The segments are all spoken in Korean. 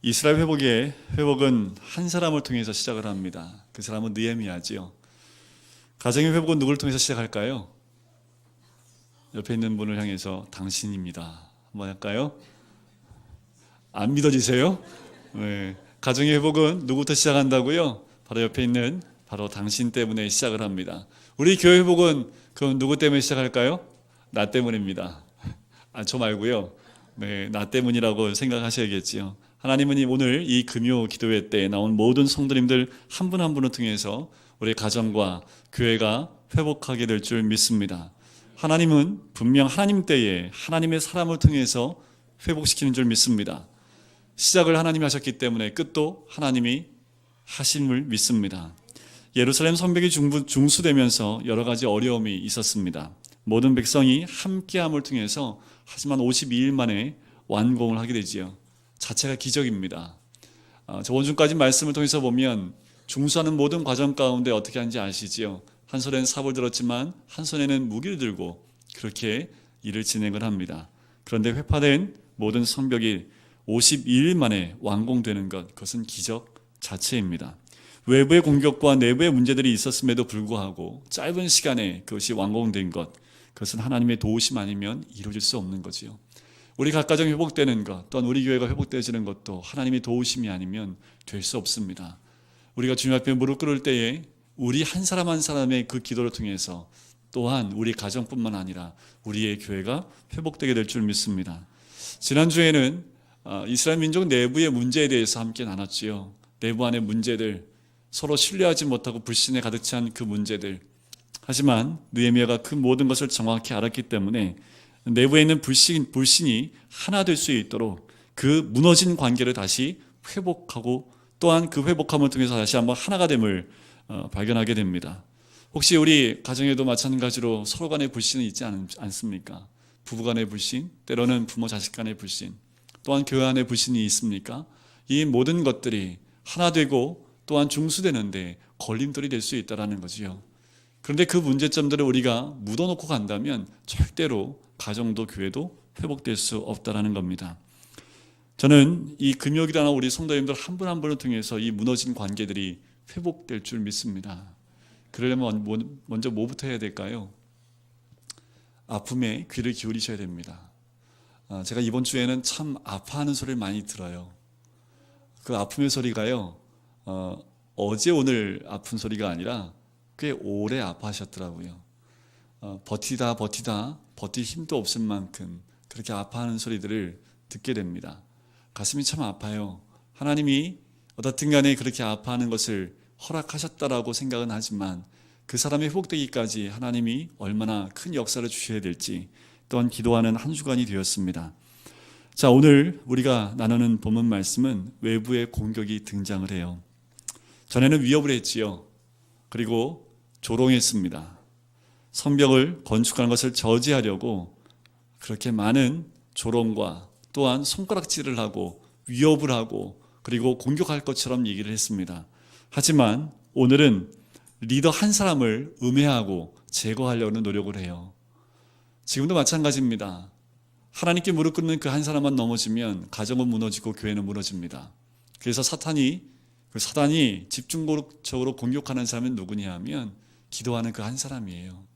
이스라엘 회복은 한 사람을 통해서 시작을 합니다. 그 사람은 느헤미야지요. 가정의 회복은 누구를 통해서 시작할까요? 옆에 있는 분을 향해서 당신입니다. 한번 할까요? 안 믿어지세요? 네. 가정의 회복은 누구부터 시작한다고요? 바로 옆에 있는 바로 당신 때문에 시작을 합니다. 우리 교회 회복은 그럼 누구 때문에 시작할까요? 나 때문입니다. 저 말고요. 네, 나 때문이라고 생각하셔야겠지요. 하나님은 오늘 이 금요 기도회 때 나온 모든 성도님들 한 분 한 분을 통해서 우리 가정과 교회가 회복하게 될 줄 믿습니다. 하나님은 분명 하나님 때에 하나님의 사람을 통해서 회복시키는 줄 믿습니다. 시작을 하나님이 하셨기 때문에 끝도 하나님이 하심을 믿습니다. 예루살렘 성벽이 중수되면서 여러 가지 어려움이 있었습니다. 모든 백성이 함께함을 통해서 하지만 52일 만에 완공을 하게 되지요. 자체가 기적입니다. 저번 주까지 말씀을 통해서 보면 중수하는 모든 과정 가운데 어떻게 하는지 아시지요? 한 손에는 삽을 들었지만 한 손에는 무기를 들고 그렇게 일을 진행을 합니다. 그런데 회파된 모든 성벽이 52일 만에 완공되는 것, 그것은 기적 자체입니다. 외부의 공격과 내부의 문제들이 있었음에도 불구하고 짧은 시간에 그것이 완공된 것, 그것은 하나님의 도우심 아니면 이루어질 수 없는 거지요. 우리 각 가정이 회복되는 것, 또한 우리 교회가 회복되어지는 것도 하나님의 도우심이 아니면 될 수 없습니다. 우리가 주님 앞에 무릎 꿇을 때에 우리 한 사람 한 사람의 그 기도를 통해서 또한 우리 가정뿐만 아니라 우리의 교회가 회복되게 될 줄 믿습니다. 지난주에는 이스라엘 민족 내부의 문제에 대해서 함께 나눴지요. 내부 안의 문제들, 서로 신뢰하지 못하고 불신에 가득 찬 그 문제들. 하지만 느헤미야가 그 모든 것을 정확히 알았기 때문에 내부에 있는 불신이 하나 될 수 있도록 그 무너진 관계를 다시 회복하고 또한 그 회복함을 통해서 다시 한번 하나가 됨을 발견하게 됩니다. 혹시 우리 가정에도 마찬가지로 서로 간의 불신이 있지 않습니까? 부부 간의 불신, 때로는 부모 자식 간의 불신, 또한 교회 안의 불신이 있습니까? 이 모든 것들이 하나 되고 또한 중수되는데 걸림돌이 될 수 있다는 거지요. 그런데 그 문제점들을 우리가 묻어놓고 간다면 절대로 가정도 교회도 회복될 수 없다는 겁니다. 저는 이 금요일이나 우리 성도님들 한 분 한 분을 통해서 이 무너진 관계들이 회복될 줄 믿습니다. 그러려면 먼저 뭐부터 해야 될까요? 아픔에 귀를 기울이셔야 됩니다. 제가 이번 주에는 참 아파하는 소리를 많이 들어요. 그 아픔의 소리가요, 어제 오늘 아픈 소리가 아니라 꽤 오래 아파하셨더라고요. 버티다 버틸 힘도 없을 만큼 그렇게 아파하는 소리들을 듣게 됩니다. 가슴이 참 아파요. 하나님이 어떻든 간에 그렇게 아파하는 것을 허락하셨다라고 생각은 하지만 그 사람이 회복되기까지 하나님이 얼마나 큰 역사를 주셔야 될지 또한 기도하는 한 주간이 되었습니다. 자, 오늘 우리가 나누는 본문 말씀은 외부의 공격이 등장을 해요. 전에는 위협을 했지요. 그리고 조롱했습니다. 성벽을 건축하는 것을 저지하려고 그렇게 많은 조롱과 또한 손가락질을 하고 위협을 하고 그리고 공격할 것처럼 얘기를 했습니다. 하지만 오늘은 리더 한 사람을 음해하고 제거하려는 노력을 해요. 지금도 마찬가지입니다. 하나님께 무릎 꿇는 그 한 사람만 넘어지면 가정은 무너지고 교회는 무너집니다. 그래서 사단이 집중적으로 공격하는 사람은 누구냐 하면 기도하는 그 한 사람이에요.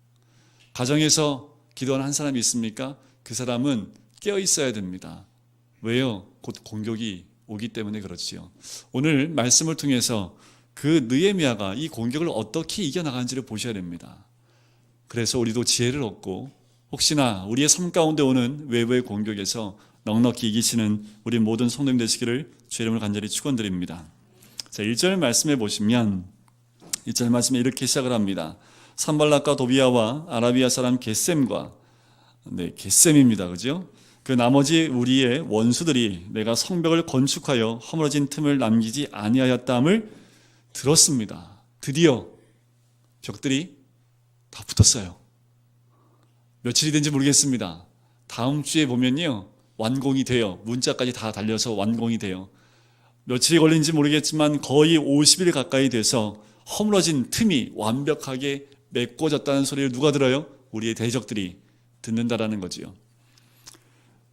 가정에서 기도하는 한 사람이 있습니까? 그 사람은 깨어 있어야 됩니다. 왜요? 곧 공격이 오기 때문에 그렇지요. 오늘 말씀을 통해서 그 느헤미야가 이 공격을 어떻게 이겨나가는지를 보셔야 됩니다. 그래서 우리도 지혜를 얻고 혹시나 우리의 삶 가운데 오는 외부의 공격에서 넉넉히 이기시는 우리 모든 성도님 되시기를 주의 이름으로 간절히 축원드립니다. 자, 1절 말씀해 보시면 1절 말씀에 이렇게 시작을 합니다. 산발락과 도비아와 아라비아 사람 겟셈과 겟셈입니다. 그죠? 그 나머지 우리의 원수들이 내가 성벽을 건축하여 허물어진 틈을 남기지 아니하였다함을 들었습니다. 드디어 벽들이 다 붙었어요. 며칠이 된지 모르겠습니다. 다음 주에 보면요, 완공이 돼요. 문자까지 다 달려서 완공이 돼요. 며칠이 걸린지 모르겠지만 거의 50일 가까이 돼서 허물어진 틈이 완벽하게 메꿔졌다는 소리를 누가 들어요? 우리의 대적들이 듣는다라는 거지요.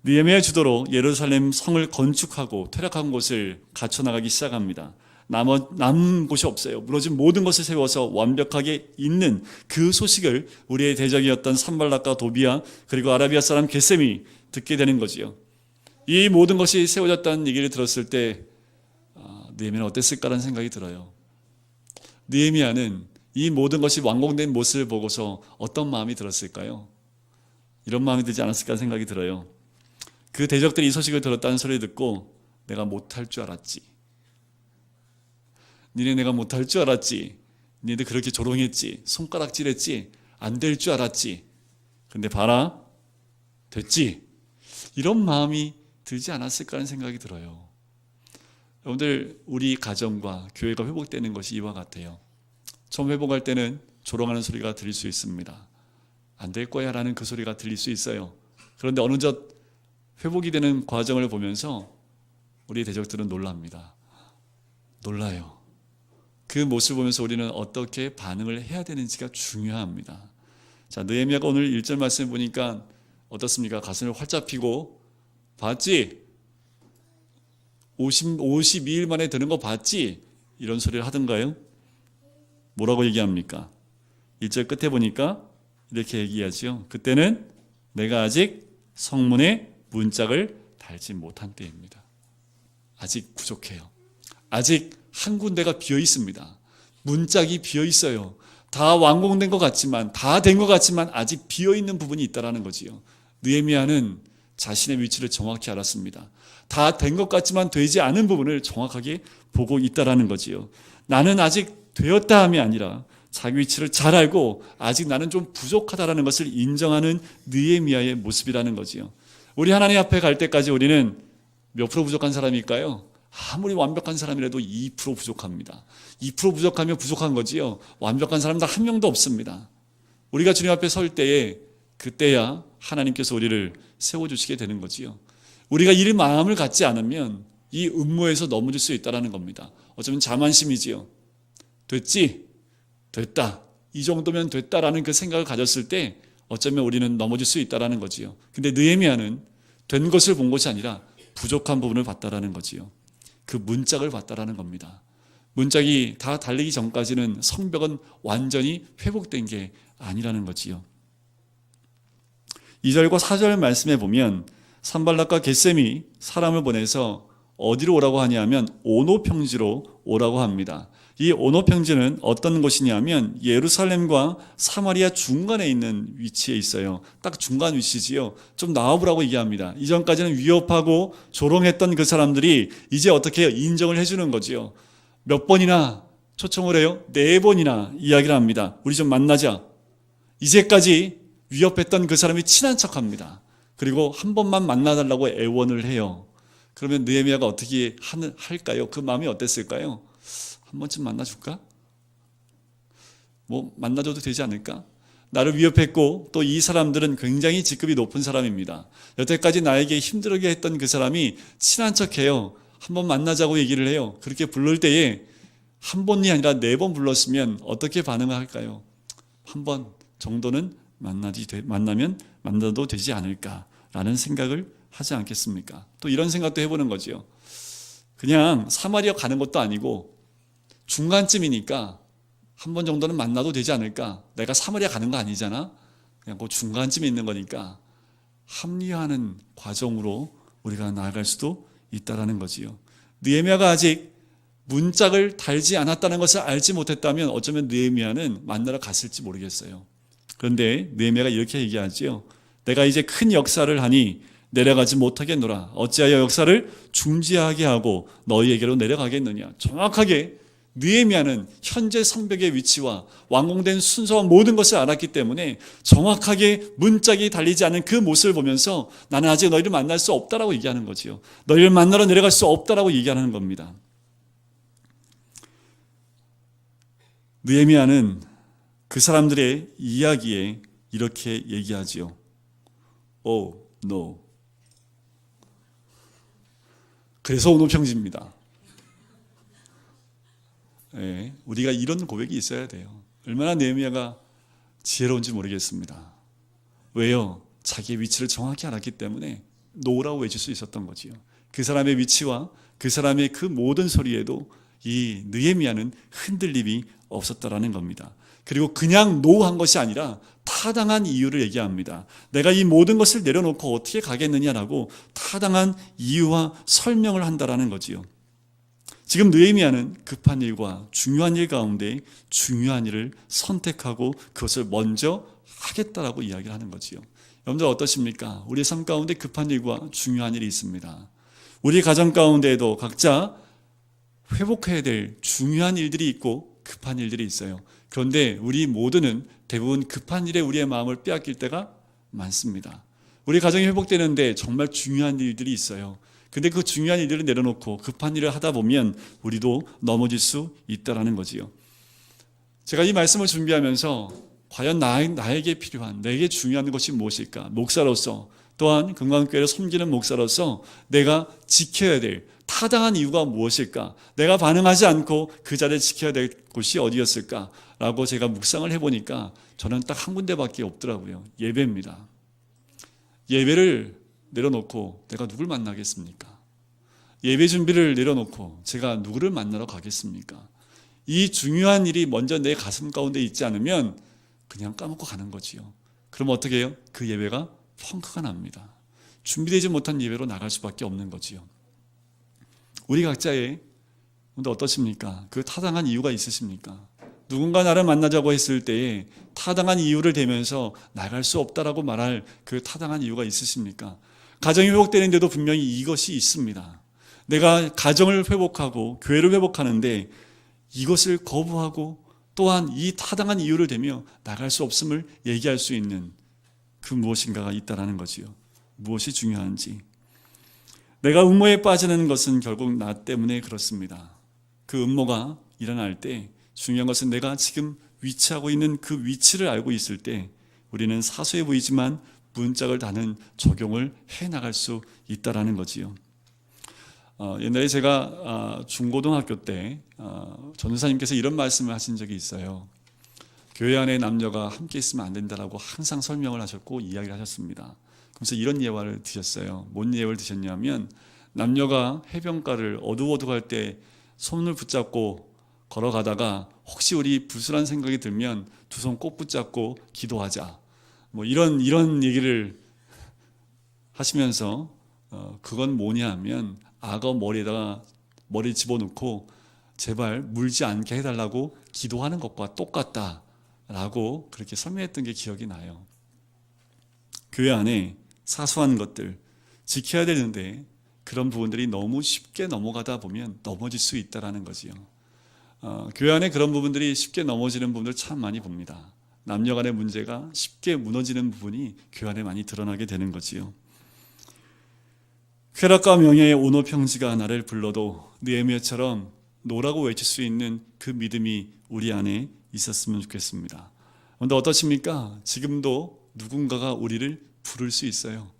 느헤미야의 주도로 예루살렘 성을 건축하고 퇴락한 곳을 갖춰 나가기 시작합니다. 남은 곳이 없어요. 무너진 모든 것을 세워서 완벽하게 있는 그 소식을 우리의 대적이었던 산발락과 도비야 그리고 아라비아 사람 게셈이 듣게 되는 거지요. 이 모든 것이 세워졌다는 얘기를 들었을 때 느헤미야는 어땠을까라는 생각이 들어요. 느헤미야는 이 모든 것이 완공된 모습을 보고서 어떤 마음이 들었을까요? 이런 마음이 들지 않았을까 생각이 들어요. 그 대적들이 이 소식을 들었다는 소리를 듣고 내가 못할 줄 알았지. 니네 내가 못할 줄 알았지. 니네들 그렇게 조롱했지. 손가락질했지. 안 될 줄 알았지. 근데 봐라. 됐지. 이런 마음이 들지 않았을까 하는 생각이 들어요. 여러분들 우리 가정과 교회가 회복되는 것이 이와 같아요. 처음 회복할 때는 조롱하는 소리가 들릴 수 있습니다. 안 될 거야 라는 그 소리가 들릴 수 있어요. 그런데 어느덧 회복이 되는 과정을 보면서 우리 대적들은 놀랍니다. 놀라요. 그 모습을 보면서 우리는 어떻게 반응을 해야 되는지가 중요합니다. 자, 느헤미야가 오늘 1절 말씀 보니까 어떻습니까? 가슴을 활짝 펴고 봤지? 52일 만에 되는 거 봤지? 이런 소리를 하던가요? 뭐라고 얘기합니까? 1절 끝에 보니까 이렇게 얘기하지요. 그때는 내가 아직 성문에 문짝을 달지 못한 때입니다. 아직 부족해요. 아직 한 군데가 비어 있습니다. 문짝이 비어 있어요. 다 완공된 것 같지만, 다 된 것 같지만 아직 비어 있는 부분이 있다라는 거지요. 느헤미야는 자신의 위치를 정확히 알았습니다. 다 된 것 같지만 되지 않은 부분을 정확하게 보고 있다라는 거지요. 나는 아직 되었다 함이 아니라 자기 위치를 잘 알고 아직 나는 좀 부족하다라는 것을 인정하는 느헤미야의 모습이라는 거지요. 우리 하나님 앞에 갈 때까지 우리는 몇 프로 부족한 사람일까요? 아무리 완벽한 사람이라도 2% 부족합니다. 2% 부족하면 부족한 거지요. 완벽한 사람도 한 명도 없습니다. 우리가 주님 앞에 설 때에 그때야 하나님께서 우리를 세워주시게 되는 거지요. 우리가 이 마음을 갖지 않으면 이 음모에서 넘어질 수 있다는 겁니다. 어쩌면 자만심이지요. 됐지? 됐다. 이 정도면 됐다라는 그 생각을 가졌을 때 어쩌면 우리는 넘어질 수 있다는 거지요. 근데 느헤미야는 된 것을 본 것이 아니라 부족한 부분을 봤다라는 거지요. 그 문짝을 봤다라는 겁니다. 문짝이 다 달리기 전까지는 성벽은 완전히 회복된 게 아니라는 거지요. 2절과 4절 말씀에 보면 산발락과 게셈이 사람을 보내서 어디로 오라고 하냐면 오노 평지로 오라고 합니다. 이 오노 평지는 어떤 곳이냐면 예루살렘과 사마리아 중간에 있는 위치에 있어요. 딱 중간 위치지요. 좀 나와보라고 얘기합니다. 이전까지는 위협하고 조롱했던 그 사람들이 이제 어떻게 인정을 해주는 거지요. 몇 번이나 초청을 해요? 4번이나 이야기를 합니다. 우리 좀 만나자. 이제까지 위협했던 그 사람이 친한 척합니다. 그리고 한 번만 만나달라고 애원을 해요. 그러면 느헤미야가 어떻게 할까요? 그 마음이 어땠을까요? 한 번쯤 만나줄까? 뭐 만나줘도 되지 않을까? 나를 위협했고 또 이 사람들은 굉장히 직급이 높은 사람입니다. 여태까지 나에게 힘들게 했던 그 사람이 친한 척해요. 한 번 만나자고 얘기를 해요. 그렇게 부를 때에 한 번이 아니라 4번 불렀으면 어떻게 반응을 할까요? 한 번 정도는 만나면 만나도 되지 않을까라는 생각을 하지 않겠습니까? 또 이런 생각도 해보는 거죠. 그냥 사마리아 가는 것도 아니고 중간쯤이니까 한 번 정도는 만나도 되지 않을까? 내가 사마리아 가는 거 아니잖아? 그냥 그 중간쯤에 있는 거니까 합리화하는 과정으로 우리가 나아갈 수도 있다라는 거지요. 느헤미야가 아직 문짝을 달지 않았다는 것을 알지 못했다면 어쩌면 느헤미야는 만나러 갔을지 모르겠어요. 그런데 느헤미야가 이렇게 얘기하지요. 내가 이제 큰 역사를 하니 내려가지 못하겠노라. 어찌하여 역사를 중지하게 하고 너희에게로 내려가겠느냐. 정확하게 느헤미야는 현재 성벽의 위치와 완공된 순서와 모든 것을 알았기 때문에 정확하게 문짝이 달리지 않은 그 모습을 보면서 나는 아직 너희를 만날 수 없다라고 얘기하는 거지요. 너희를 만나러 내려갈 수 없다라고 얘기하는 겁니다. 느헤미야는 그 사람들의 이야기에 이렇게 얘기하지요. Oh, no. 그래서 오노평지입니다. 네, 우리가 이런 고백이 있어야 돼요. 얼마나 느헤미야가 지혜로운지 모르겠습니다. 왜요? 자기의 위치를 정확히 알았기 때문에 노라고 외칠 수 있었던 거지요. 그 사람의 위치와 그 사람의 그 모든 소리에도 이 느헤미야는 흔들림이 없었다라는 겁니다. 그리고 그냥 노한 것이 아니라 타당한 이유를 얘기합니다. 내가 이 모든 것을 내려놓고 어떻게 가겠느냐라고 타당한 이유와 설명을 한다라는 거지요. 지금 느헤미야는 급한 일과 중요한 일 가운데 중요한 일을 선택하고 그것을 먼저 하겠다라고 이야기를 하는 거지요. 여러분들 어떠십니까? 우리의 삶 가운데 급한 일과 중요한 일이 있습니다. 우리 가정 가운데에도 각자 회복해야 될 중요한 일들이 있고 급한 일들이 있어요. 그런데 우리 모두는 대부분 급한 일에 우리의 마음을 빼앗길 때가 많습니다. 우리 가정이 회복되는데 정말 중요한 일들이 있어요. 근데 그 중요한 일들을 내려놓고 급한 일을 하다 보면 우리도 넘어질 수 있다라는 거지요. 제가 이 말씀을 준비하면서 과연 나에게 필요한, 내게 중요한 것이 무엇일까? 목사로서, 또한 금강교회를 섬기는 목사로서 내가 지켜야 될 타당한 이유가 무엇일까? 내가 반응하지 않고 그 자리를 지켜야 될 곳이 어디였을까? 라고 제가 묵상을 해보니까 저는 딱 한 군데밖에 없더라고요. 예배입니다. 예배를 내려놓고 내가 누굴 만나겠습니까? 예배 준비를 내려놓고 제가 누구를 만나러 가겠습니까? 이 중요한 일이 먼저 내 가슴 가운데 있지 않으면 그냥 까먹고 가는 거지요. 그럼 어떻게 해요? 그 예배가 펑크가 납니다. 준비되지 못한 예배로 나갈 수밖에 없는 거지요. 우리 각자의 어떠십니까? 그 타당한 이유가 있으십니까? 누군가 나를 만나자고 했을 때에 타당한 이유를 대면서 나갈 수 없다라고 말할 그 타당한 이유가 있으십니까? 가정이 회복되는데도 분명히 이것이 있습니다. 내가 가정을 회복하고 교회를 회복하는데 이것을 거부하고 또한 이 타당한 이유를 대며 나갈 수 없음을 얘기할 수 있는 그 무엇인가가 있다라는 거지요. 무엇이 중요한지. 내가 음모에 빠지는 것은 결국 나 때문에 그렇습니다. 그 음모가 일어날 때 중요한 것은 내가 지금 위치하고 있는 그 위치를 알고 있을 때 우리는 사소해 보이지만 문짝을 다는 적용을 해나갈 수 있다라는 거지요. 옛날에 제가 중고등학교 때 전도사님께서 이런 말씀을 하신 적이 있어요. 교회 안에 남녀가 함께 있으면 안 된다라고 항상 설명을 하셨고 이야기를 하셨습니다. 그래서 이런 예화를 드셨어요. 뭔 예화를 드셨냐면 남녀가 해변가를 어두워두할 때 손을 붙잡고 걸어가다가 혹시 우리 불순한 생각이 들면 두 손 꼭 붙잡고 기도하자. 뭐 이런 얘기를 하시면서 그건 뭐냐 하면 악어 머리에다가 머리 집어넣고 제발 물지 않게 해달라고 기도하는 것과 똑같다라고 그렇게 설명했던 게 기억이 나요. 교회 안에 사소한 것들 지켜야 되는데 그런 부분들이 너무 쉽게 넘어가다 보면 넘어질 수 있다라는 거지요. 교회 안에 그런 부분들이 쉽게 넘어지는 부분들 참 많이 봅니다. 남녀 간의 문제가 쉽게 무너지는 부분이 교회 안에 많이 드러나게 되는 거지요. 쾌락과 명예의 온오평지가 나를 불러도 느헤미야처럼 노라고 외칠 수 있는 그 믿음이 우리 안에 있었으면 좋겠습니다. 그런데 어떠십니까? 지금도 누군가가 우리를 부를 수 있어요.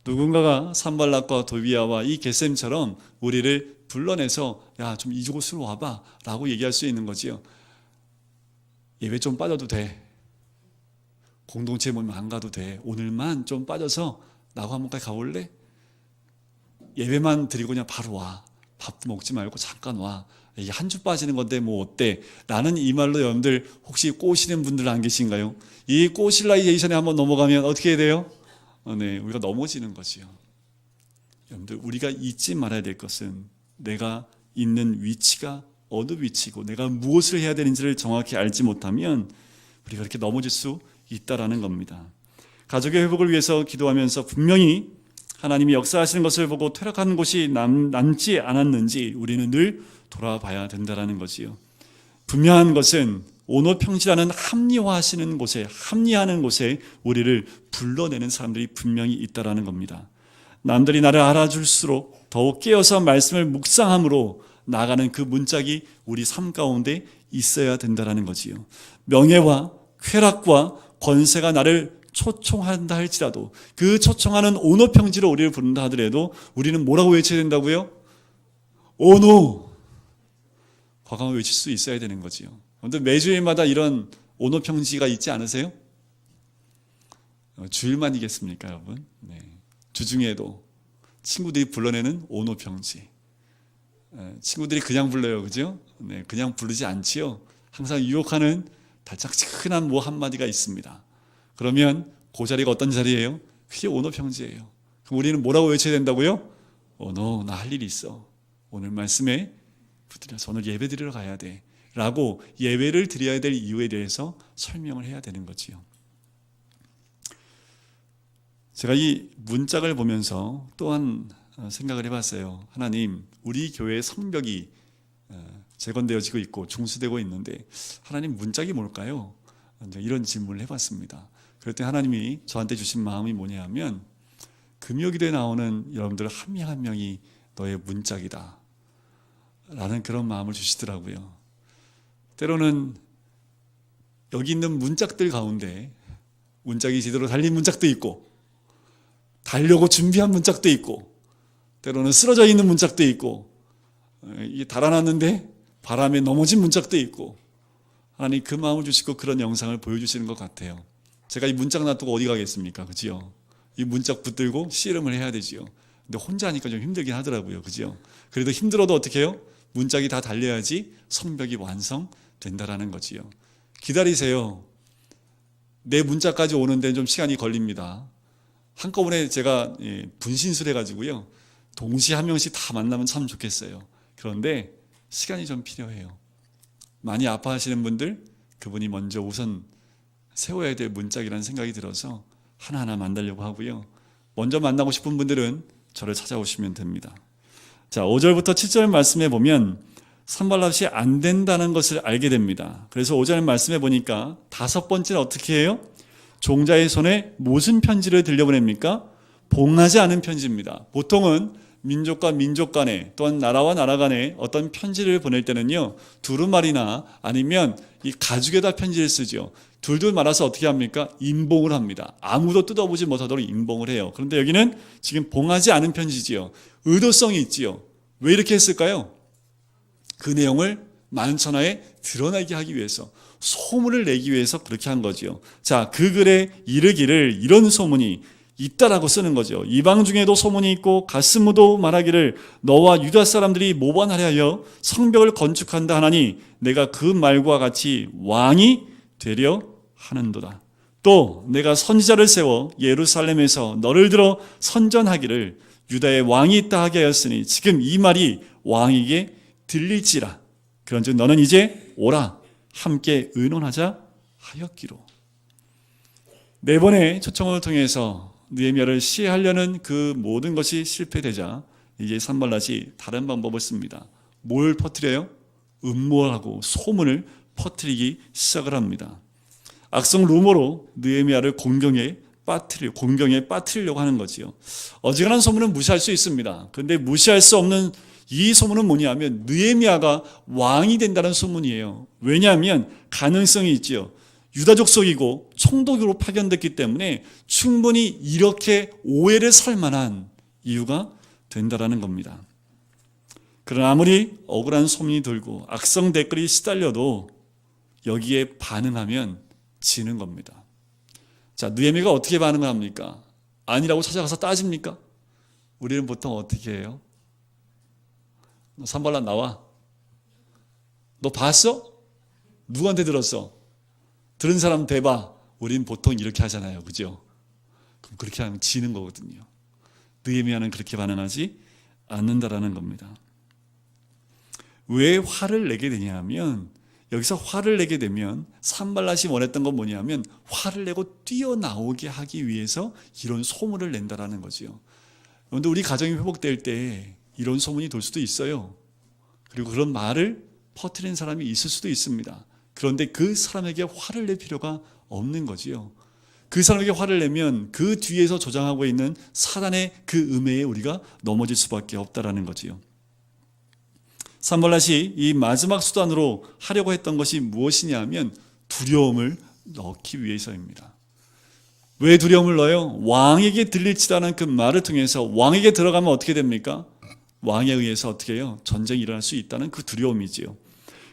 누군가가 산발락과 도비아와 이 게셈처럼 우리를 불러내서 야, 좀 이곳으로 와봐 라고 얘기할 수 있는 거지요. 예배 좀 빠져도 돼. 공동체 모임 안 가도 돼. 오늘만 좀 빠져서 나하고 한번 가볼래? 예배만 드리고 그냥 바로 와. 밥도 먹지 말고 잠깐 와. 이게 한 주 빠지는 건데 뭐 어때? 라는 이 말로 여러분들 혹시 꼬시는 분들 안 계신가요? 이 꼬실라이제이션에 한번 넘어가면 어떻게 해야 돼요? 네, 우리가 넘어지는 거지요. 여러분들 우리가 잊지 말아야 될 것은 내가 있는 위치가 어느 위치고 내가 무엇을 해야 되는지를 정확히 알지 못하면 우리가 그렇게 넘어질 수 있다라는 겁니다. 가족의 회복을 위해서 기도하면서 분명히 하나님이 역사하시는 것을 보고 퇴락하는 곳이 남지 않았는지 우리는 늘 돌아봐야 된다는 거지요. 분명한 것은 온오평지라는 합리화하시는 곳에, 합리하는 곳에 우리를 불러내는 사람들이 분명히 있다는 겁니다. 남들이 나를 알아줄수록 더욱 깨어서 말씀을 묵상함으로 나아가는 그 문짝이 우리 삶 가운데 있어야 된다는 거지요. 명예와 쾌락과 권세가 나를 초청한다 할지라도 그 초청하는 온오평지로 우리를 부른다 하더라도 우리는 뭐라고 외쳐야 된다고요? 온오! 과감하게 외칠 수 있어야 되는 거지요. 그런데 매주일마다 이런 온오평지가 있지 않으세요? 주일만이겠습니까, 여러분? 네. 주중에도 친구들이 불러내는 오노평지. 친구들이 그냥 불러요, 그죠? 네, 그냥 부르지 않지요. 항상 유혹하는 달짝지근한 뭐 한마디가 있습니다. 그러면 그 자리가 어떤 자리예요? 그게 오노평지예요. 그럼 우리는 뭐라고 외쳐야 된다고요? 너 나 할 일이 있어. 오늘 말씀에 붙들려서 오늘 예배 드리러 가야 돼. 라고 예배를 드려야 될 이유에 대해서 설명을 해야 되는 거지요. 제가 이 문짝을 보면서 또한 생각을 해봤어요. 하나님, 우리 교회의 성벽이 재건되어지고 있고 중수되고 있는데 하나님 문짝이 뭘까요? 이런 질문을 해봤습니다. 그럴 때 하나님이 저한테 주신 마음이 뭐냐 하면 금요기도에 나오는 여러분들 한 명 한 명이 너의 문짝이다 라는 그런 마음을 주시더라고요. 때로는 여기 있는 문짝들 가운데 문짝이 제대로 달린 문짝도 있고 달려고 준비한 문짝도 있고 때로는 쓰러져 있는 문짝도 있고 이게 달아났는데 바람에 넘어진 문짝도 있고 하나님 그 마음을 주시고 그런 영상을 보여주시는 것 같아요. 제가 이 문짝 놔두고 어디 가겠습니까? 그죠? 이 문짝 붙들고 씨름을 해야 되지요. 근데 혼자 하니까 좀 힘들긴 하더라고요. 그죠? 그래도 힘들어도 어떻게 해요? 문짝이 다 달려야지 성벽이 완성된다라는 거지요. 기다리세요. 내 문짝까지 오는 데는 좀 시간이 걸립니다. 한꺼번에 제가 분신술 해가지고요. 동시에 한 명씩 다 만나면 참 좋겠어요. 그런데 시간이 좀 필요해요. 많이 아파하시는 분들, 그분이 먼저 우선 세워야 될 문짝이라는 생각이 들어서 하나하나 만나려고 하고요. 먼저 만나고 싶은 분들은 저를 찾아오시면 됩니다. 자, 5절부터 7절 말씀에 보면 산발랏이 안 된다는 것을 알게 됩니다. 그래서 5절 말씀에 보니까 다섯 번째는 어떻게 해요? 종자의 손에 무슨 편지를 들려보냅니까? 봉하지 않은 편지입니다. 보통은 민족과 민족 간에 또한 나라와 나라 간에 어떤 편지를 보낼 때는요, 두루마리나 아니면 이 가죽에다 편지를 쓰죠. 둘둘 말아서 어떻게 합니까? 임봉을 합니다. 아무도 뜯어보지 못하도록 임봉을 해요. 그런데 여기는 지금 봉하지 않은 편지지요. 의도성이 있지요. 왜 이렇게 했을까요? 그 내용을 만천하에 드러나게 하기 위해서, 소문을 내기 위해서 그렇게 한 거지요. 자, 그 글에 이르기를 이런 소문이 있다라고 쓰는 거죠. 이방 중에도 소문이 있고 가스무도 말하기를 너와 유다 사람들이 모반하려 하여 성벽을 건축한다 하나니 내가 그 말과 같이 왕이 되려 하는도다. 또 내가 선지자를 세워 예루살렘에서 너를 들어 선전하기를 유다의 왕이 있다 하게 하였으니 지금 이 말이 왕에게 들릴지라. 그런즉 너는 이제 오라 함께 의논하자 하였기로. 네 번의 초청을 통해서 느헤미야를 시해하려는 그 모든 것이 실패되자 이제 산발랏이 다른 방법을 씁니다. 뭘 퍼뜨려요? 음모하고 소문을 퍼뜨리기 시작을 합니다. 악성 루머로 느헤미야를 공경에 빠뜨리려고 하는 거지요. 어지간한 소문은 무시할 수 있습니다. 그런데 무시할 수 없는 이 소문은 뭐냐면 느헤미야가 왕이 된다는 소문이에요. 왜냐하면 가능성이 있지요. 유다족 속이고 총독으로 파견됐기 때문에 충분히 이렇게 오해를 살 만한 이유가 된다라는 겁니다. 그러나 아무리 억울한 소문이 돌고 악성 댓글이 시달려도 여기에 반응하면 지는 겁니다. 자, 느헤미야가 어떻게 반응을 합니까? 아니라고 찾아가서 따집니까? 우리는 보통 어떻게 해요? 너 산발랏 나와. 너 봤어? 누구한테 들었어? 들은 사람 대봐. 우린 보통 이렇게 하잖아요. 그죠? 그럼 그렇게 하면 지는 거거든요. 느헤미야는 그렇게 반응하지 않는다라는 겁니다. 왜 화를 내게 되냐면 여기서 화를 내게 되면 산발랏이 원했던 건 뭐냐면 화를 내고 뛰어나오게 하기 위해서 이런 소문을 낸다라는 거죠. 그런데 우리 가정이 회복될 때 이런 소문이 돌 수도 있어요. 그리고 그런 말을 퍼뜨리는 사람이 있을 수도 있습니다. 그런데 그 사람에게 화를 낼 필요가 없는 거지요. 그 사람에게 화를 내면 그 뒤에서 조장하고 있는 사단의 그 음해에 우리가 넘어질 수밖에 없다라는 거지요. 산발랏이 이 마지막 수단으로 하려고 했던 것이 무엇이냐 하면 두려움을 넣기 위해서입니다. 왜 두려움을 넣어요? 왕에게 들릴지라는 그 말을 통해서 왕에게 들어가면 어떻게 됩니까? 왕에 의해서 어떻게 해요? 전쟁이 일어날 수 있다는 그 두려움이지요.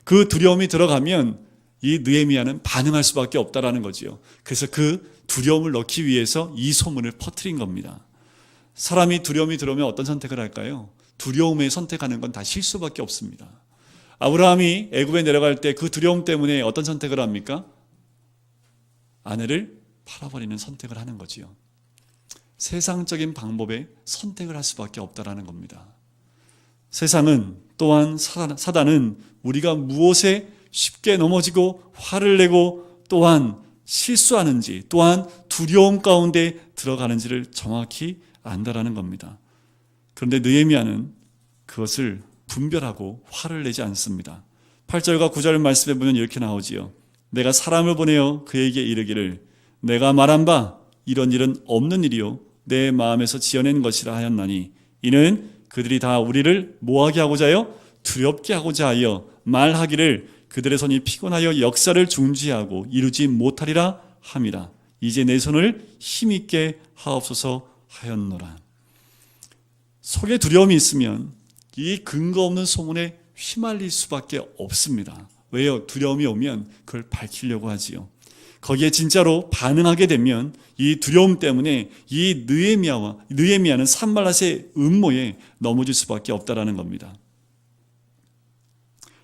그 두려움이 들어가면 이 느헤미야는 반응할 수밖에 없다라는 거지요. 그래서 그 두려움을 넣기 위해서 이 소문을 퍼뜨린 겁니다. 사람이 두려움이 들어오면 어떤 선택을 할까요? 두려움에 선택하는 건 다 실수밖에 없습니다. 아브라함이 애굽에 내려갈 때 그 두려움 때문에 어떤 선택을 합니까? 아내를 팔아버리는 선택을 하는 거지요. 세상적인 방법에 선택을 할 수밖에 없다라는 겁니다. 세상은 또한 사단은 우리가 무엇에 쉽게 넘어지고 화를 내고 또한 실수하는지 또한 두려움 가운데 들어가는지를 정확히 안다라는 겁니다. 그런데 느헤미야는 그것을 분별하고 화를 내지 않습니다. 8절과 9절 말씀에 보면 이렇게 나오지요. 내가 사람을 보내어 그에게 이르기를 내가 말한 바 이런 일은 없는 일이요 내 마음에서 지어낸 것이라 하였나니 이는 그들이 다 우리를 뭐하게 하고자 하여 두렵게 하고자 하여 말하기를 그들의 손이 피곤하여 역사를 중지하고 이루지 못하리라 함이라. 이제 내 손을 힘있게 하옵소서 하였노라. 속에 두려움이 있으면 이 근거 없는 소문에 휘말릴 수밖에 없습니다. 왜요? 두려움이 오면 그걸 밝히려고 하지요. 거기에 진짜로 반응하게 되면 이 두려움 때문에 이 느헤미야는 산발랏의 음모에 넘어질 수밖에 없다라는 겁니다.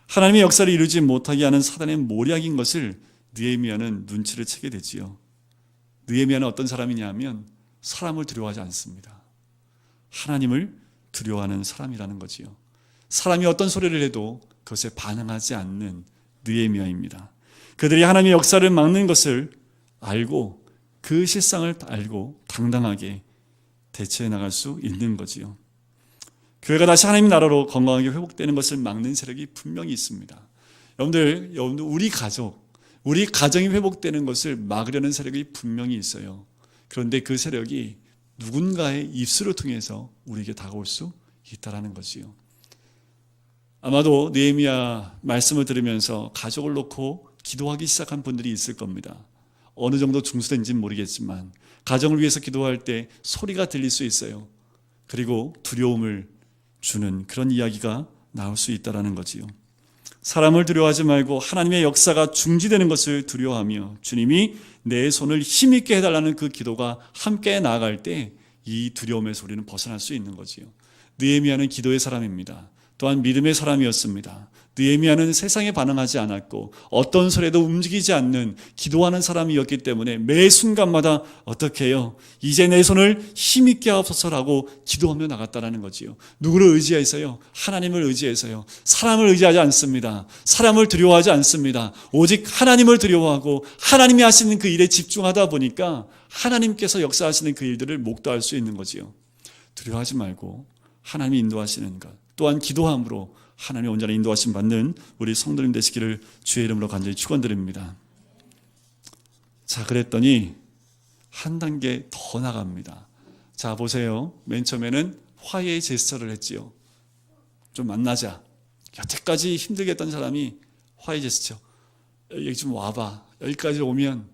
하나님의 역사를 이루지 못하게 하는 사단의 모략인 것을 느헤미야는 눈치를 채게 되지요. 느헤미야는 어떤 사람이냐 하면 사람을 두려워하지 않습니다. 하나님을 두려워하는 사람이라는 거지요. 사람이 어떤 소리를 해도 그것에 반응하지 않는 느헤미야입니다. 그들이 하나님의 역사를 막는 것을 알고 그 실상을 알고 당당하게 대처해 나갈 수 있는 거지요. 교회가 다시 하나님 나라로 건강하게 회복되는 것을 막는 세력이 분명히 있습니다. 여러분들 우리 가정이 회복되는 것을 막으려는 세력이 분명히 있어요. 그런데 그 세력이 누군가의 입술을 통해서 우리에게 다가올 수 있다라는 거지요. 아마도 느헤미야 말씀을 들으면서 가족을 놓고 기도하기 시작한 분들이 있을 겁니다. 어느 정도 중수된지는 모르겠지만 가정을 위해서 기도할 때 소리가 들릴 수 있어요. 그리고 두려움을 주는 그런 이야기가 나올 수 있다는 거지요. 사람을 두려워하지 말고 하나님의 역사가 중지되는 것을 두려워하며 주님이 내 손을 힘있게 해달라는 그 기도가 함께 나아갈 때 이 두려움에서 우리는 벗어날 수 있는 거지요. 느헤미야는 기도의 사람입니다. 또한 믿음의 사람이었습니다. 느헤미야는 세상에 반응하지 않았고 어떤 소리에도 움직이지 않는 기도하는 사람이었기 때문에 매 순간마다 어떻게 해요? 이제 내 손을 힘있게 하옵소서라고 기도하며 나갔다는 거지요. 누구를 의지해서요? 하나님을 의지해서요. 사람을 의지하지 않습니다. 사람을 두려워하지 않습니다. 오직 하나님을 두려워하고 하나님이 하시는 그 일에 집중하다 보니까 하나님께서 역사하시는 그 일들을 목도할 수 있는 거지요. 두려워하지 말고 하나님이 인도하시는 것 또한 기도함으로 하나님의 온전한 인도하심 받는 우리 성도님 되시기를 주의 이름으로 간절히 축원드립니다. 자, 그랬더니 한 단계 더 나갑니다. 자, 보세요. 맨 처음에는 화해의 제스처를 했지요. 좀 만나자. 여태까지 힘들게 했던 사람이 화해 제스처. 여기 좀 와봐. 여기까지 오면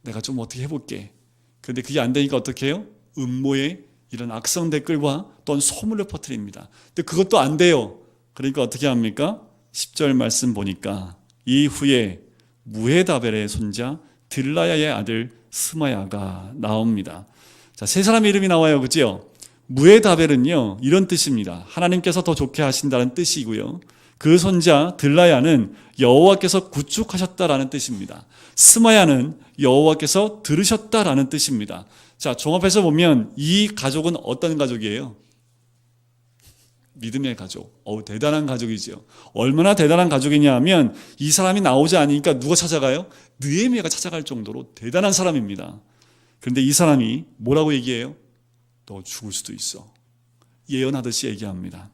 내가 좀 어떻게 해볼게. 그런데 그게 안 되니까 어떻게 해요? 음모의 이런 악성 댓글과 또한 소문을 퍼뜨립니다. 근데 그것도 안 돼요. 그러니까 어떻게 합니까? 10절 말씀 보니까 이후에 무헤다벨의 손자 들라야의 아들 스마야가 나옵니다. 자, 세 사람의 이름이 나와요. 그죠? 무헤다벨은요, 이런 뜻입니다. 하나님께서 더 좋게 하신다는 뜻이고요. 그 손자 들라야는 여호와께서 구축하셨다라는 뜻입니다. 스마야는 여호와께서 들으셨다라는 뜻입니다. 자, 종합해서 보면 이 가족은 어떤 가족이에요? 믿음의 가족. 대단한 가족이죠. 얼마나 대단한 가족이냐 하면 이 사람이 나오지 않으니까 누가 찾아가요? 느헤미야가 찾아갈 정도로 대단한 사람입니다. 그런데 이 사람이 뭐라고 얘기해요? 너 죽을 수도 있어. 예언하듯이 얘기합니다.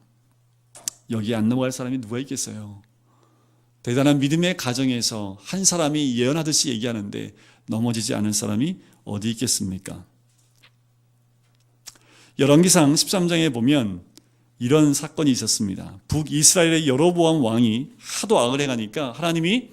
여기 안 넘어갈 사람이 누가 있겠어요? 대단한 믿음의 가정에서 한 사람이 예언하듯이 얘기하는데 넘어지지 않은 사람이 어디 있겠습니까? 열왕기상 13장에 보면 이런 사건이 있었습니다. 북이스라엘의 여로보암 왕이 하도 악을 해가니까 하나님이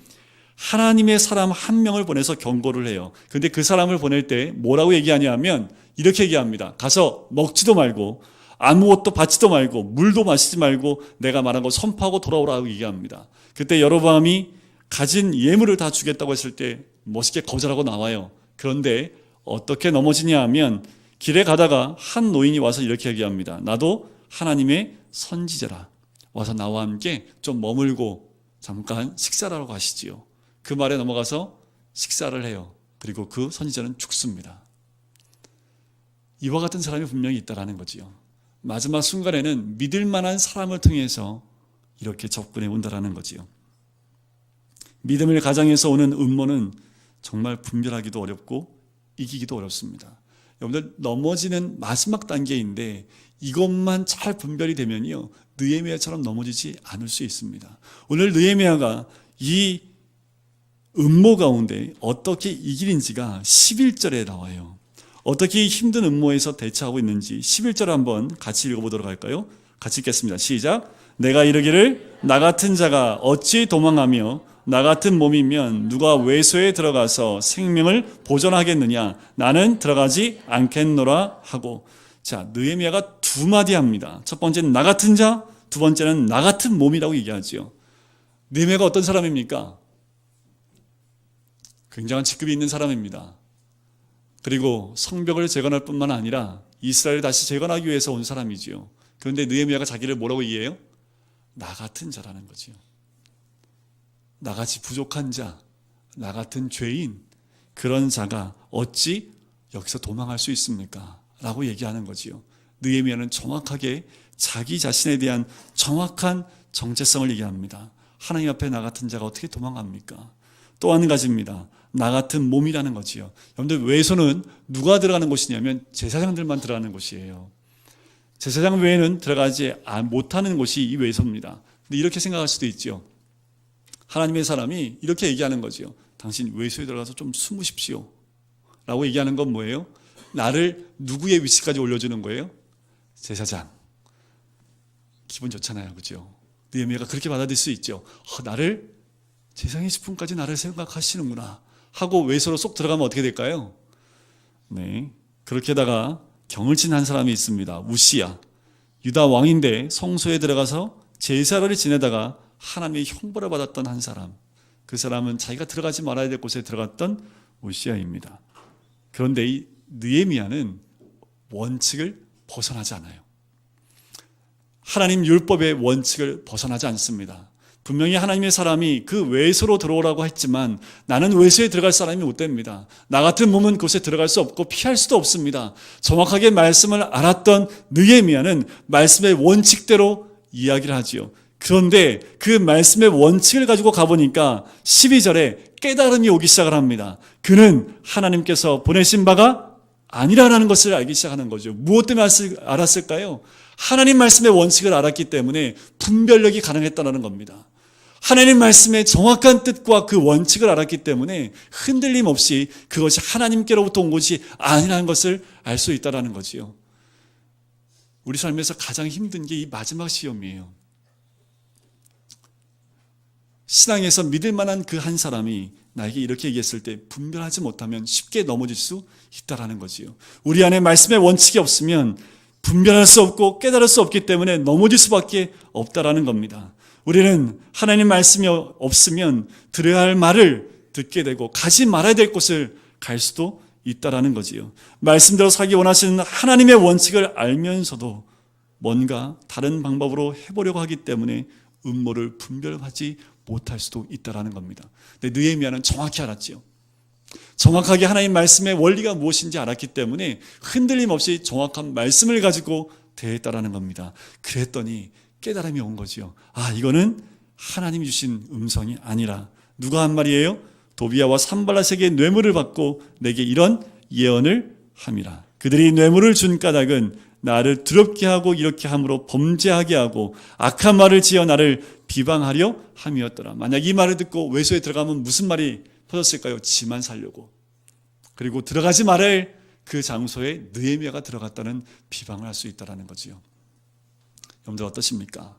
하나님의 사람 한 명을 보내서 경고를 해요. 근데 그 사람을 보낼 때 뭐라고 얘기하냐면 이렇게 얘기합니다. 가서 먹지도 말고 아무것도 받지도 말고 물도 마시지 말고 내가 말한 거 선포하고 돌아오라고 얘기합니다. 그때 여로보암이 가진 예물을 다 주겠다고 했을 때 멋있게 거절하고 나와요. 그런데 어떻게 넘어지냐 하면 길에 가다가 한 노인이 와서 이렇게 얘기합니다. 나도 하나님의 선지자라. 와서 나와 함께 좀 머물고 잠깐 식사를 하러 가시지요. 그 말에 넘어가서 식사를 해요. 그리고 그 선지자는 죽습니다. 이와 같은 사람이 분명히 있다라는 거지요. 마지막 순간에는 믿을 만한 사람을 통해서 이렇게 접근해 온다라는 거지요. 믿음을 가장해서 오는 음모는 정말 분별하기도 어렵고 이기기도 어렵습니다. 여러분들 넘어지는 마지막 단계인데 이것만 잘 분별이 되면요, 느헤미야처럼 넘어지지 않을 수 있습니다. 오늘 느헤미야가 이 음모 가운데 어떻게 이기는지가 11절에 나와요. 어떻게 힘든 음모에서 대처하고 있는지 11절 한번 같이 읽어보도록 할까요? 같이 읽겠습니다. 시작. 내가 이르기를 나 같은 자가 어찌 도망하며 나 같은 몸이면 누가 외소에 들어가서 생명을 보존하겠느냐? 나는 들어가지 않겠노라 하고. 자, 느헤미야가 두 마디 합니다. 첫 번째는 나 같은 자, 두 번째는 나 같은 몸이라고 얘기하죠. 느헤미야가 어떤 사람입니까? 굉장한 직급이 있는 사람입니다. 그리고 성벽을 재건할 뿐만 아니라 이스라엘을 다시 재건하기 위해서 온 사람이지요. 그런데 느헤미야가 자기를 뭐라고 이해해요? 나 같은 자라는 거지요. 나같이 부족한 자, 나 같은 죄인, 그런 자가 어찌 여기서 도망할 수 있습니까? 라고 얘기하는 거지요. 느헤미야는 정확하게 자기 자신에 대한 정확한 정체성을 얘기합니다. 하나님 앞에 나 같은 자가 어떻게 도망갑니까? 또 한 가지입니다. 나 같은 몸이라는 거지요. 여러분들, 외소는 누가 들어가는 곳이냐면 제사장들만 들어가는 곳이에요. 제사장 외에는 들어가지 못하는 곳이 이 외소입니다. 근데 이렇게 생각할 수도 있죠. 하나님의 사람이 이렇게 얘기하는 거지요. 당신 외소에 들어가서 좀 숨으십시오 라고 얘기하는 건 뭐예요? 나를 누구의 위치까지 올려주는 거예요? 제사장. 기분 좋잖아요, 그죠? 느헤미야가 그렇게 받아들일 수 있죠. 나를 제사장의 식품까지 나를 생각하시는구나 하고 외소로 쏙 들어가면 어떻게 될까요? 네, 그렇게다가 경을 친 한 사람이 있습니다. 우시야. 유다 왕인데 성소에 들어가서 제사를 지내다가 하나님의 형벌을 받았던 한 사람. 그 사람은 자기가 들어가지 말아야 될 곳에 들어갔던 우시야입니다. 그런데 이 느헤미야는 원칙을 벗어나지 않아요. 하나님 율법의 원칙을 벗어나지 않습니다. 분명히 하나님의 사람이 그 외소로 들어오라고 했지만 나는 외소에 들어갈 사람이 못 됩니다. 나 같은 몸은 그곳에 들어갈 수 없고 피할 수도 없습니다. 정확하게 말씀을 알았던 느헤미야는 말씀의 원칙대로 이야기를 하지요. 그런데 그 말씀의 원칙을 가지고 가보니까 12절에 깨달음이 오기 시작을 합니다. 그는 하나님께서 보내신 바가 아니라는 것을 알기 시작하는 거죠. 무엇 때문에 알았을까요? 하나님 말씀의 원칙을 알았기 때문에 분별력이 가능했다는 겁니다. 하나님 말씀의 정확한 뜻과 그 원칙을 알았기 때문에 흔들림 없이 그것이 하나님께로부터 온 것이 아니라는 것을 알 수 있다는 거지요. 우리 삶에서 가장 힘든 게 이 마지막 시험이에요. 신앙에서 믿을 만한 그 한 사람이 나에게 이렇게 얘기했을 때 분별하지 못하면 쉽게 넘어질 수 있다는 거지요. 우리 안에 말씀의 원칙이 없으면 분별할 수 없고 깨달을 수 없기 때문에 넘어질 수밖에 없다는 겁니다. 우리는 하나님 말씀이 없으면 들어야 할 말을 듣게 되고 가지 말아야 될 곳을 갈 수도 있다는 거지요. 말씀대로 살기 원하시는 하나님의 원칙을 알면서도 뭔가 다른 방법으로 해보려고 하기 때문에 음모를 분별하지 못할 수도 있다는 겁니다. 근데 느헤미야는 정확히 알았지요. 정확하게 하나님 말씀의 원리가 무엇인지 알았기 때문에 흔들림 없이 정확한 말씀을 가지고 대했다라는 겁니다. 그랬더니 깨달음이 온 거지요. 이거는 하나님이 주신 음성이 아니라 누가 한 말이에요? 도비야와 산발라세게 뇌물을 받고 내게 이런 예언을 함이라. 그들이 뇌물을 준 까닭은 나를 두렵게 하고 이렇게 함으로 범죄하게 하고 악한 말을 지어 나를 비방하려 함이었더라. 만약 이 말을 듣고 외소에 들어가면 무슨 말이 퍼졌을까요? 지만 살려고. 그리고 들어가지 말아야 그 장소에 느헤미야가 들어갔다는 비방을 할 수 있다는 거지요. 여러분들 어떠십니까?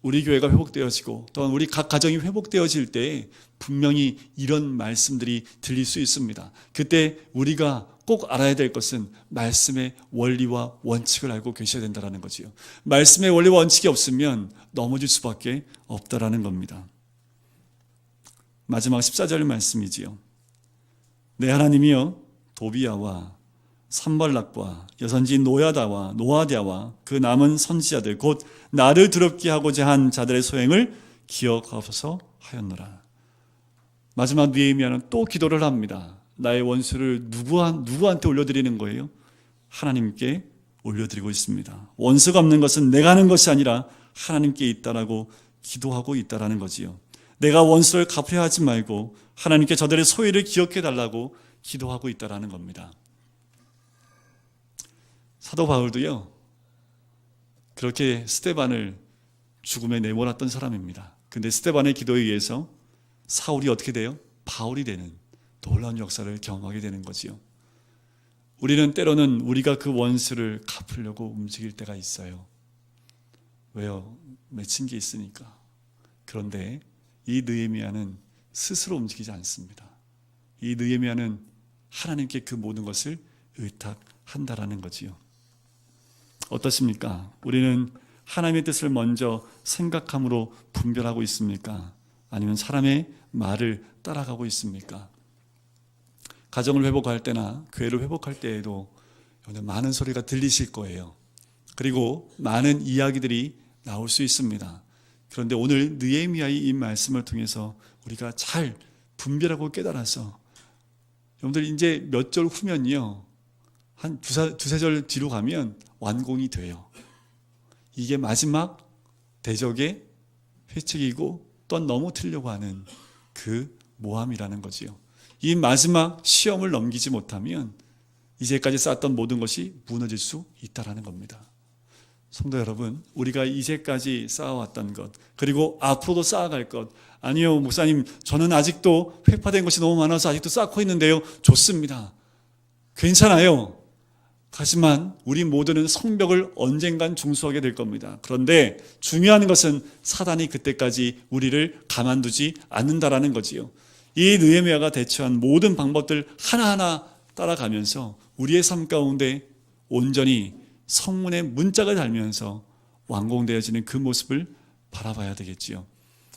우리 교회가 회복되어지고 또한 우리 각 가정이 회복되어질 때 분명히 이런 말씀들이 들릴 수 있습니다. 그때 우리가 꼭 알아야 될 것은 말씀의 원리와 원칙을 알고 계셔야 된다는 거지요. 말씀의 원리와 원칙이 없으면 넘어질 수밖에 없다는 겁니다. 마지막 14절 말씀이지요. 내 하나님이여 도비야와 산발락과 여선지 노야다와 노아디아와 그 남은 선지자들 곧 나를 더럽게 하고자 한 자들의 소행을 기억하소서 하였노라. 마지막 느헤미야는 또 기도를 합니다. 나의 원수를 누구한테 올려드리는 거예요? 하나님께 올려드리고 있습니다. 원수가 없는 것은 내가 하는 것이 아니라 하나님께 있다라고 기도하고 있다라는 거지요. 내가 원수를 갚으려 하지 말고 하나님께 저들의 소유를 기억해 달라고 기도하고 있다라는 겁니다. 사도 바울도요, 그렇게 스데반을 죽음에 내몰았던 사람입니다. 근데 스데반의 기도에 의해서 사울이 어떻게 돼요? 바울이 되는 놀라운 역사를 경험하게 되는 거지요. 우리는 때로는 우리가 그 원수를 갚으려고 움직일 때가 있어요. 왜요? 맺힌 게 있으니까. 그런데 이 느헤미야는 스스로 움직이지 않습니다. 이 느헤미야는 하나님께 그 모든 것을 의탁한다라는 거지요. 어떻습니까? 우리는 하나님의 뜻을 먼저 생각함으로 분별하고 있습니까? 아니면 사람의 말을 따라가고 있습니까? 가정을 회복할 때나 교회를 회복할 때에도 많은 소리가 들리실 거예요. 그리고 많은 이야기들이 나올 수 있습니다. 그런데 오늘 느헤미야의 이 말씀을 통해서 우리가 잘 분별하고 깨달아서, 여러분들 이제 몇 절 후면요, 한 두세 절 뒤로 가면 완공이 돼요. 이게 마지막 대적의 회책이고 또한 넘어뜨리려고 하는 그 모함이라는 거지요. 이 마지막 시험을 넘기지 못하면 이제까지 쌓았던 모든 것이 무너질 수 있다는 겁니다. 성도 여러분, 우리가 이제까지 쌓아왔던 것, 그리고 앞으로도 쌓아갈 것, 아니요 목사님 저는 아직도 회파된 것이 너무 많아서 아직도 쌓고 있는데요. 좋습니다. 괜찮아요. 하지만 우리 모두는 성벽을 언젠간 중수하게 될 겁니다. 그런데 중요한 것은 사단이 그때까지 우리를 가만두지 않는다라는 거지요. 이 느헤미야가 대처한 모든 방법들 하나하나 따라가면서 우리의 삶 가운데 온전히 성문의 문짝을 달면서 완공되어지는 그 모습을 바라봐야 되겠지요.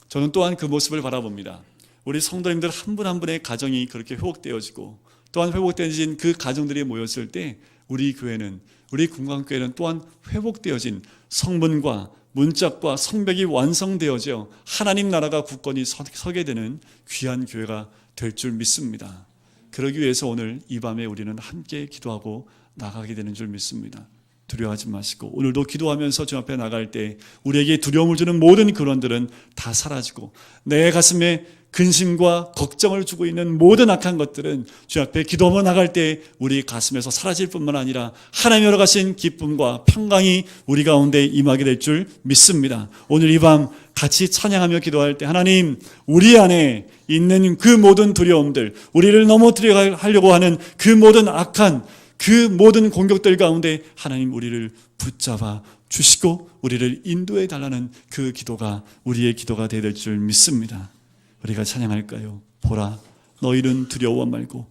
저는 또한 그 모습을 바라봅니다. 우리 성도님들 한 분 한 분의 가정이 그렇게 회복되어지고 또한 회복되어진 그 가정들이 모였을 때 우리 교회는, 우리 금강교회는 또한 회복되어진 성문과 문짝과 성벽이 완성되어져 하나님 나라가 굳건히 서게 되는 귀한 교회가 될 줄 믿습니다. 그러기 위해서 오늘 이 밤에 우리는 함께 기도하고 나가게 되는 줄 믿습니다. 두려워하지 마시고 오늘도 기도하면서 주 앞에 나갈 때 우리에게 두려움을 주는 모든 근원들은 다 사라지고 내 가슴에 근심과 걱정을 주고 있는 모든 악한 것들은 주 앞에 기도하며 나갈 때 우리 가슴에서 사라질 뿐만 아니라 하나님으로 가신 기쁨과 평강이 우리 가운데 임하게 될 줄 믿습니다. 오늘 이 밤 같이 찬양하며 기도할 때 하나님, 우리 안에 있는 그 모든 두려움들, 우리를 넘어뜨려 하려고 하는 그 모든 악한 그 모든 공격들 가운데 하나님 우리를 붙잡아 주시고 우리를 인도해 달라는 그 기도가 우리의 기도가 되어야 될 줄 믿습니다. 우리가 찬양할까요? 보라, 너희는 두려워 말고